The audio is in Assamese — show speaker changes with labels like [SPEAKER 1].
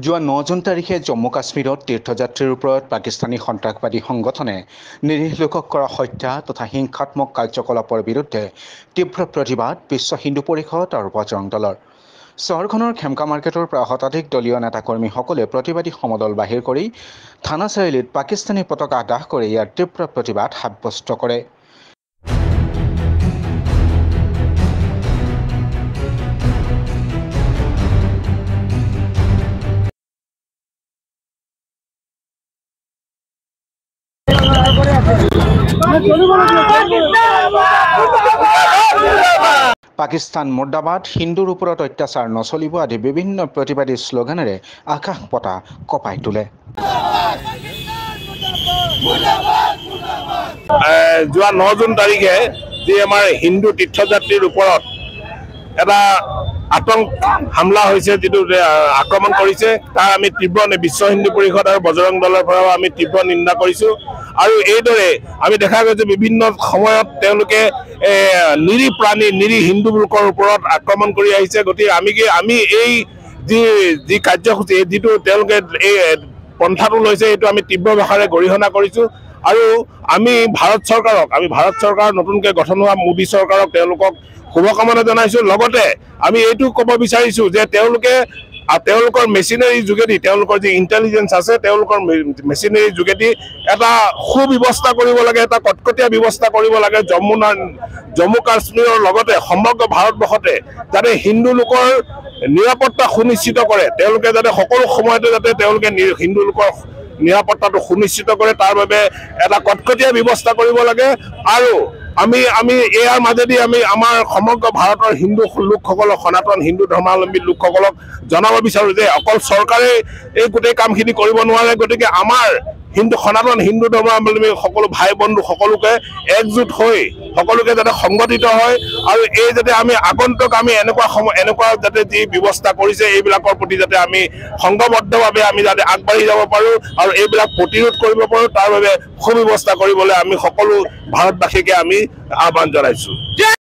[SPEAKER 1] যোৱা 9 জুন তাৰিখে জম্মু কাশ্মীৰত তীৰ্থযাত্ৰীৰ ওপৰত পাকিস্তানী সন্ত্ৰাসবাদী সংগঠনে নিৰীহ লোকক কৰা হত্যা তথা হিংসাত্মক কাৰ্যকলাপৰ বিৰুদ্ধে তীব্ৰ প্ৰতিবাদ বিশ্ব হিন্দু পৰিষদ আৰু বজৰং দলৰ। চহৰখনৰ খেমকা মাৰ্কেটৰ পৰা শতাধিক দলীয় নেতাকৰ্মীসকলে প্ৰতিবাদী সমদল বাহিৰ কৰি থানা চাৰিআলিত পাকিস্তানী পতাকা দাহ কৰি ইয়াৰ তীব্ৰ প্ৰতিবাদ সাব্যস্ত কৰে। পাকিস্তান মুৰ্দাবাদ, হিন্দুৰ ওপৰত অত্যাচাৰ নচলিব আদি বিভিন্ন প্ৰতিবাদী শ্লোগানেৰে আকাশ পতা কঁপাই তোলে।
[SPEAKER 2] যোৱা 9 জুন তাৰিখে যি আমাৰ হিন্দু তীৰ্থযাত্ৰীৰ ওপৰত এটা আতংক হামলা হৈছে, যিটো আক্ৰমণ কৰিছে, তাৰ আমি তীব্ৰ বিশ্ব হিন্দু পৰিষদ আৰু বজৰং দলৰ পৰাও আমি তীব্ৰ নিন্দা কৰিছোঁ। আৰু এইদৰে আমি দেখা গৈছে বিভিন্ন সময়ত তেওঁলোকে নিৰীহ প্ৰাণী, নিৰীহ হিন্দু লোকৰ ওপৰত আক্ৰমণ কৰি আহিছে। গতিকে আমি এই যি কাৰ্যসূচী, যিটো তেওঁলোকে এই পন্থাটো লৈছে, এইটো আমি তীব্ৰ ভাষাৰে গৰিহণা কৰিছোঁ। আৰু আমি ভাৰত চৰকাৰ নতুনকৈ গঠন হোৱা মোদী চৰকাৰক তেওঁলোকক শুভকামনা জনাইছোঁ। লগতে আমি এইটো ক'ব বিচাৰিছোঁ যে তেওঁলোকৰ মেচিনাৰীৰ যোগেদি, তেওঁলোকৰ যি ইণ্টেলিজেঞ্চ আছে, তেওঁলোকৰ মেচিনাৰীৰ যোগেদি এটা সুব্যৱস্থা কৰিব লাগে, এটা কটকটীয়া ব্যৱস্থা কৰিব লাগে জম্মু কাশ্মীৰৰ লগতে সমগ্ৰ ভাৰতবৰ্ষতে, যাতে হিন্দু লোকৰ নিৰাপত্তা সুনিশ্চিত কৰে। তেওঁলোকে যাতে সকলো সময়তে যাতে তেওঁলোকে হিন্দু লোকৰ নিৰাপত্তাটো সুনিশ্চিত কৰে, তাৰ বাবে এটা কটকটীয়া ব্যৱস্থা কৰিব লাগে। আৰু আমি ইয়াৰ মাজেদি আমি আমাৰ সমগ্ৰ ভাৰতৰ হিন্দু লোকসকলক, সনাতন হিন্দু ধৰ্মাৱলম্বী লোকসকলক জনাব বিচাৰোঁ যে অকল চৰকাৰে এই গোটেই কামখিনি কৰিব নোৱাৰে। গতিকে আমাৰ সনাতন হিন্দু ধৰ্মাৱলম্বী সকলো ভাই বন্ধু সকলোকে একজোট হৈ সকলোকে যাতে সংগঠিত হয়, আৰু এই যাতে আমি আগন্তুক আমি এনেকুৱা যাতে যি ব্যৱস্থা কৰিছে এইবিলাকৰ প্ৰতি যাতে আমি সংঘবদ্ধভাৱে আমি যাতে আগবাঢ়ি যাব পাৰোঁ আৰু এইবিলাক প্ৰতিৰোধ কৰিব পাৰোঁ, তাৰ বাবে সুব্যৱস্থা কৰিবলৈ আমি সকলো ভাৰতবাসীকে আমি আহ্বান জনাইছোঁ।